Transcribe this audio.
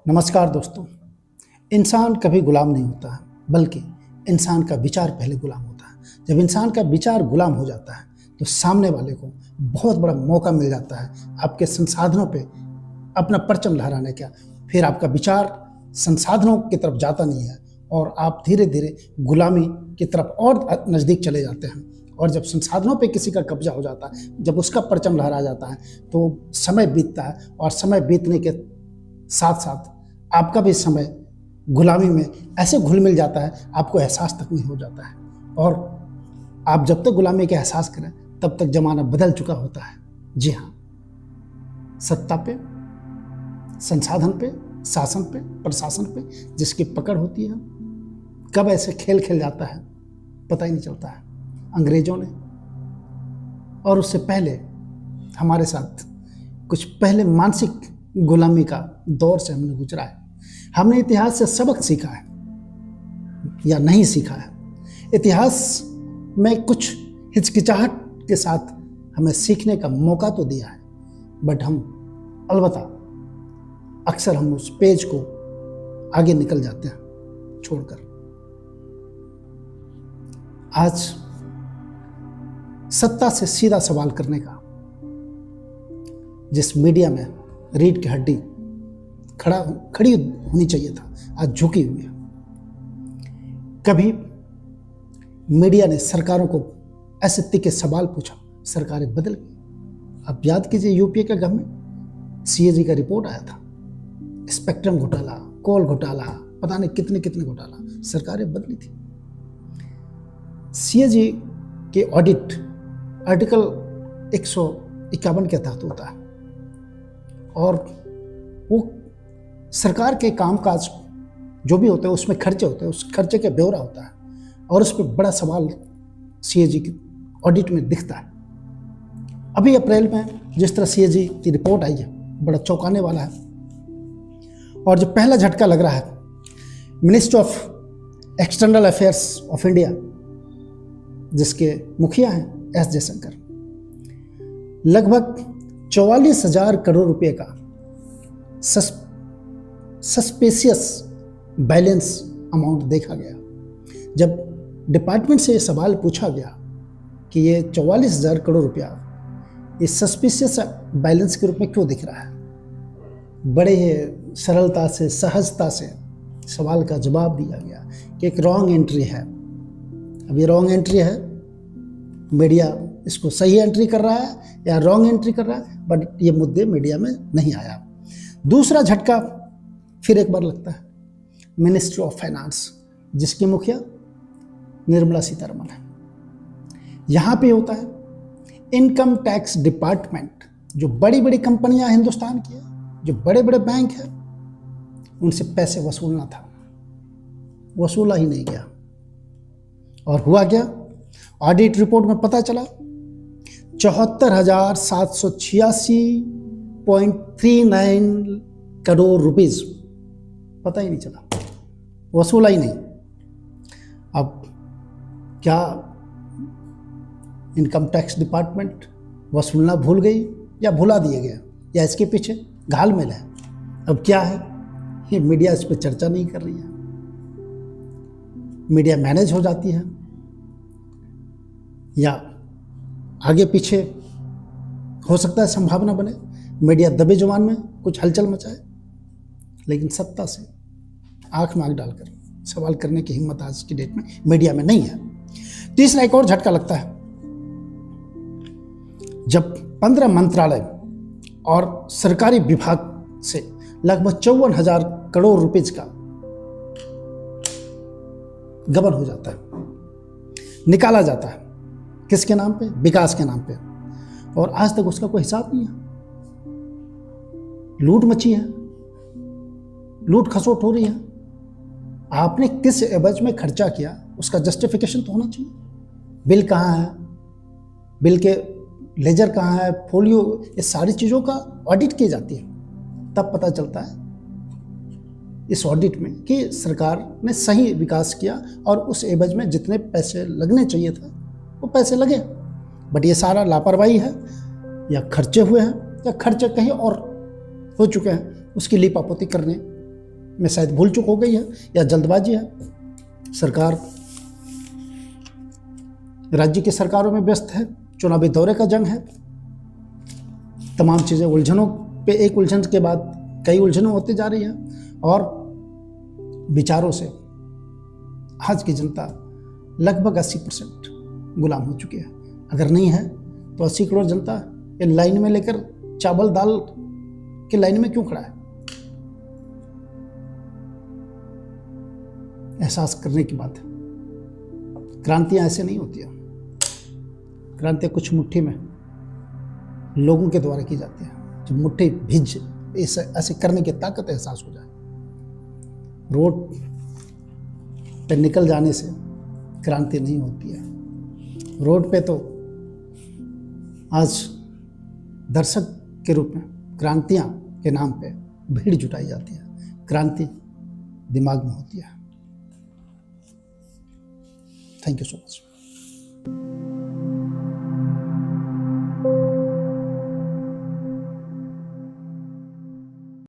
नमस्कार दोस्तों। इंसान कभी गुलाम नहीं होता है, बल्कि इंसान का विचार पहले गुलाम होता है। जब इंसान का विचार गुलाम हो जाता है तो सामने वाले को बहुत बड़ा मौका मिल जाता है आपके संसाधनों पे अपना परचम लहराने का। फिर आपका विचार संसाधनों की तरफ जाता नहीं है और आप धीरे धीरे गुलामी की तरफ और नज़दीक चले जाते हैं। और जब संसाधनों पे किसी का कब्जा हो जाता है, जब उसका परचम लहरा जाता है, तो समय बीतता है और समय बीतने के साथ साथ आपका भी समय गुलामी में ऐसे घुल मिल जाता है, आपको एहसास तक नहीं हो जाता है। और आप जब तक गुलामी का एहसास करें तब तक ज़माना बदल चुका होता है। जी हाँ, सत्ता पे, संसाधन पे, शासन पे, प्रशासन पे जिसकी पकड़ होती है, कब ऐसे खेल खेल जाता है पता ही नहीं चलता है। अंग्रेजों ने और उससे पहले हमारे साथ कुछ पहले मानसिक गुलामी का दौर से हमने गुजरा है। हमने इतिहास से सबक सीखा है या नहीं सीखा है। इतिहास में कुछ हिचकिचाहट के साथ हमें सीखने का मौका तो दिया है, बट हम अलबत्ता अक्सर हम उस पेज को आगे निकल जाते हैं छोड़कर। आज सत्ता से सीधा सवाल करने का जिस मीडिया में रीढ़ की हड्डी खड़ी होनी चाहिए था, आज झुकी हुई है। कभी मीडिया ने सरकारों को ऐसे तिखे सवाल पूछा, सरकारें बदल गई। आप याद कीजिए, यूपीए का गवर्नमेंट सीएजी का रिपोर्ट आया था, स्पेक्ट्रम घोटाला, कोल घोटाला, पता नहीं कितने कितने घोटाला, सरकारें बदली थी। सीएजी के ऑडिट आर्टिकल 151 के तहत होता है और वो सरकार के कामकाज जो भी होते हैं उसमें खर्चे होते हैं, उस खर्चे का ब्यौरा होता है और उस पर बड़ा सवाल सीएजी की ऑडिट में दिखता है। अभी अप्रैल में जिस तरह सीएजी की रिपोर्ट आई है, बड़ा चौंकाने वाला है। और जो पहला झटका लग रहा है, ministry of external affairs of India जिसके मुखिया हैं एस जयशंकर, लगभग 44,000 करोड़ रुपए का सस्पेशियस बैलेंस अमाउंट देखा गया। जब डिपार्टमेंट से ये सवाल पूछा गया कि ये 44,000 करोड़ रुपया इस सस्पेशियस बैलेंस के रूप में क्यों दिख रहा है, बड़े ही सरलता से, सहजता से सवाल का जवाब दिया गया कि एक रॉन्ग एंट्री है। अब ये रॉन्ग एंट्री है, मीडिया इसको सही एंट्री कर रहा है या रॉन्ग एंट्री कर रहा है, बट ये मुद्दे मीडिया में नहीं आया। दूसरा झटका फिर एक बार लगता है मिनिस्ट्री ऑफ फाइनेंस जिसकी मुखिया निर्मला सीतारमण है। यहाँ पे होता है इनकम टैक्स डिपार्टमेंट, जो बड़ी बड़ी कंपनियां हिंदुस्तान की है, जो बड़े बड़े बैंक हैं, उनसे पैसे वसूलना था, वसूला ही नहीं गया। और हुआ क्या, ऑडिट रिपोर्ट में पता चला 74,786.39 करोड़ रुपीस पता ही नहीं चला, वसूला ही नहीं। अब क्या इनकम टैक्स डिपार्टमेंट वसूलना भूल गई या भुला दिया गया या इसके पीछे घालमेल है? अब क्या है, ये मीडिया इस पर चर्चा नहीं कर रही है, मीडिया मैनेज हो जाती है या आगे पीछे हो सकता है संभावना बने मीडिया दबे जुबान में कुछ हलचल मचाए, लेकिन सत्ता से आंख में आंख डालकर सवाल करने की हिम्मत आज की डेट में मीडिया में नहीं है। तीसरा एक और झटका लगता है, जब 15 मंत्रालय और सरकारी विभाग से लगभग 54,000 करोड़ रुपए का गबन हो जाता है, निकाला जाता है, किसके नाम पे? विकास के नाम पे, और आज तक उसका कोई हिसाब नहीं है। लूट मची है, लूट खसोट हो रही है। आपने किस एवज में खर्चा किया उसका जस्टिफिकेशन तो होना चाहिए। बिल कहाँ है, बिल के लेजर कहाँ है, फोलियो, ये सारी चीज़ों का ऑडिट की जाती है, तब पता चलता है इस ऑडिट में कि सरकार ने सही विकास किया और उस एवज में जितने पैसे लगने चाहिए था वो पैसे लगे। बट ये सारा लापरवाही है या खर्चे हुए हैं या खर्चे कहीं और हो चुके हैं, उसकी लीपापोती करने में शायद भूल चूक हो गई है या जल्दबाजी है। सरकार राज्य की सरकारों में व्यस्त है, चुनावी दौरे का जंग है, तमाम चीज़ें उलझनों पे एक उलझन के बाद कई उलझनों होती जा रही हैं और विचारों से आज की जनता लगभग 80% गुलाम हो चुकी है। अगर नहीं है तो 80 करोड़ जनता ये लाइन में लेकर चावल दाल की लाइन में क्यों खड़ा है? एहसास करने की बात है। क्रांतियां ऐसे नहीं होती हैं। क्रांतियां कुछ मुट्ठी में लोगों के द्वारा की जाती है। जब मुट्ठी भिज ऐसे करने की ताकत एहसास हो जाए, रोड पे निकल जाने से क्रांति नहीं होती है। रोड पे तो आज दर्शक के रूप में क्रांतियां के नाम पे भीड़ जुटाई जाती है। क्रांति दिमाग में होती है। Thank you so much.